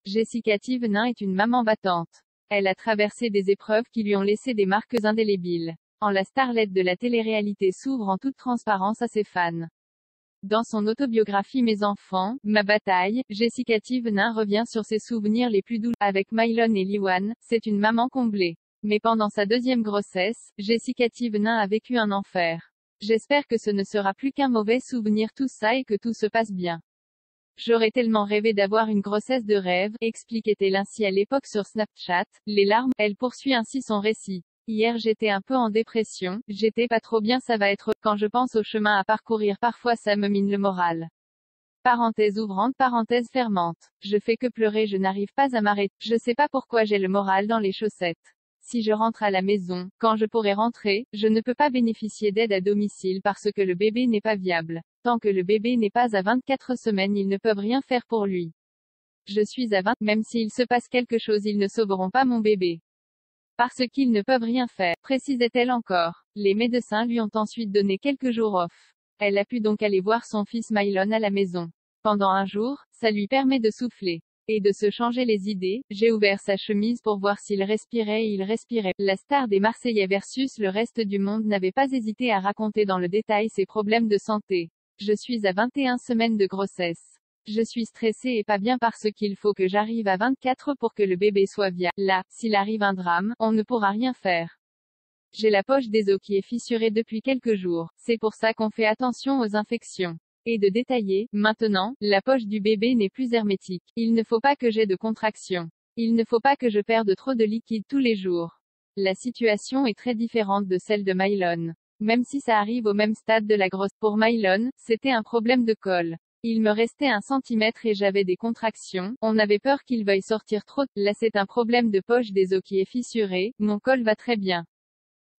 Jessica Thévenin est une maman battante. Elle a traversé des épreuves qui lui ont laissé des marques indélébiles. La starlette de la télé-réalité s'ouvre en toute transparence à ses fans. Dans son autobiographie Mes enfants, ma bataille, Jessica Thévenin revient sur ses souvenirs les plus doux. Avec Mylon et Liwan, c'est une maman comblée. Mais pendant sa deuxième grossesse, Jessica Thévenin a vécu un enfer. J'espère que ce ne sera plus qu'un mauvais souvenir tout ça et que tout se passe bien. J'aurais tellement rêvé d'avoir une grossesse de rêve, expliquait-elle ainsi à l'époque sur Snapchat. Les larmes, elle poursuit ainsi son récit. Hier j'étais un peu en dépression, j'étais pas trop bien, ça va être, quand je pense au chemin à parcourir parfois ça me mine le moral. Parenthèse ouvrante, parenthèse fermante. Je fais que pleurer, je n'arrive pas à m'arrêter, je sais pas pourquoi j'ai le moral dans les chaussettes. Si je rentre à la maison, quand je pourrai rentrer, je ne peux pas bénéficier d'aide à domicile parce que le bébé n'est pas viable. Tant que le bébé n'est pas à 24 semaines, ils ne peuvent rien faire pour lui. Je suis à 20, même s'il se passe quelque chose, ils ne sauveront pas mon bébé. Parce qu'ils ne peuvent rien faire, précisait-elle encore. Les médecins lui ont ensuite donné quelques jours off. Elle a pu donc aller voir son fils Mylon à la maison. Pendant un jour, ça lui permet de souffler. Et de se changer les idées. J'ai ouvert sa chemise pour voir s'il respirait et il respirait. La star des Marseillais versus le reste du monde n'avait pas hésité à raconter dans le détail ses problèmes de santé. Je suis à 21 semaines de grossesse. Je suis stressée et pas bien parce qu'il faut que j'arrive à 24 pour que le bébé soit viable. Là, s'il arrive un drame, on ne pourra rien faire. J'ai la poche des os qui est fissurée depuis quelques jours. C'est pour ça qu'on fait attention aux infections. Et de détailler, maintenant, la poche du bébé n'est plus hermétique. Il ne faut pas que j'ai de contractions. Il ne faut pas que je perde trop de liquide tous les jours. La situation est très différente de celle de Mylon. Même si ça arrive au même stade de la grossesse. Pour Mylon, c'était un problème de col. Il me restait 1 centimètre et j'avais des contractions. On avait peur qu'il veuille sortir trop. Là c'est un problème de poche des os qui est fissuré. Mon col va très bien.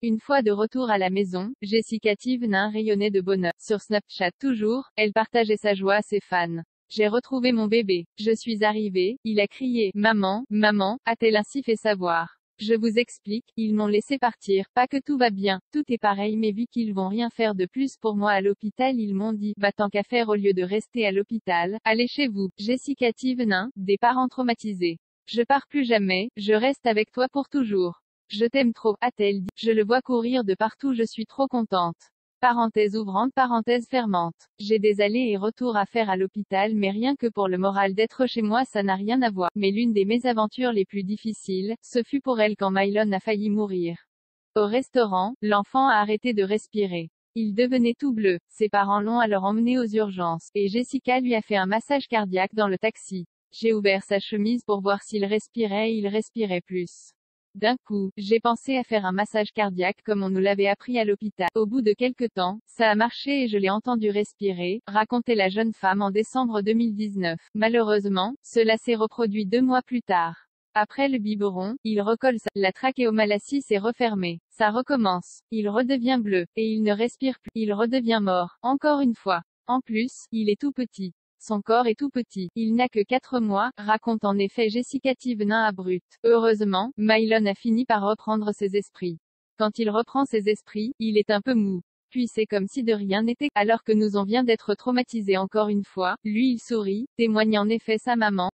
Une fois de retour à la maison, Jessica Thévenin rayonnait de bonheur. Sur Snapchat toujours, elle partageait sa joie à ses fans. J'ai retrouvé mon bébé. Je suis arrivée, il a crié. Maman, maman, a-t-elle ainsi fait savoir. Je vous explique, ils m'ont laissé partir, pas que tout va bien, tout est pareil mais vu qu'ils vont rien faire de plus pour moi à l'hôpital ils m'ont dit, bah tant qu'à faire au lieu de rester à l'hôpital, allez chez vous. Jessica Thévenin, des parents traumatisés. Je pars plus jamais, je reste avec toi pour toujours. Je t'aime trop, a-t-elle dit. Je le vois courir de partout, je suis trop contente. Parenthèse ouvrante, parenthèse fermante. J'ai des allers et retours à faire à l'hôpital mais rien que pour le moral d'être chez moi ça n'a rien à voir. Mais l'une des mésaventures les plus difficiles, ce fut pour elle quand Mylon a failli mourir. Au restaurant, l'enfant a arrêté de respirer. Il devenait tout bleu. Ses parents l'ont alors emmené aux urgences. Et Jessica lui a fait un massage cardiaque dans le taxi. J'ai ouvert sa chemise pour voir s'il respirait et il respirait plus. D'un coup, j'ai pensé à faire un massage cardiaque comme on nous l'avait appris à l'hôpital. Au bout de quelque temps, ça a marché et je l'ai entendu respirer, racontait la jeune femme en décembre 2019. Malheureusement, cela s'est reproduit 2 mois plus tard. Après le biberon, il recolle la trachéomalacie s'est refermée. Ça recommence. Il redevient bleu. Et il ne respire plus. Il redevient mort. Encore une fois. En plus, il est tout petit. Son corps est tout petit. Il n'a que 4 mois, raconte en effet Jessica Thévenin à Brut. Heureusement, Mylon a fini par reprendre ses esprits. Quand il reprend ses esprits, il est un peu mou. Puis c'est comme si de rien n'était, alors que nous on vient d'être traumatisés encore une fois. Lui il sourit, témoigne en effet sa maman.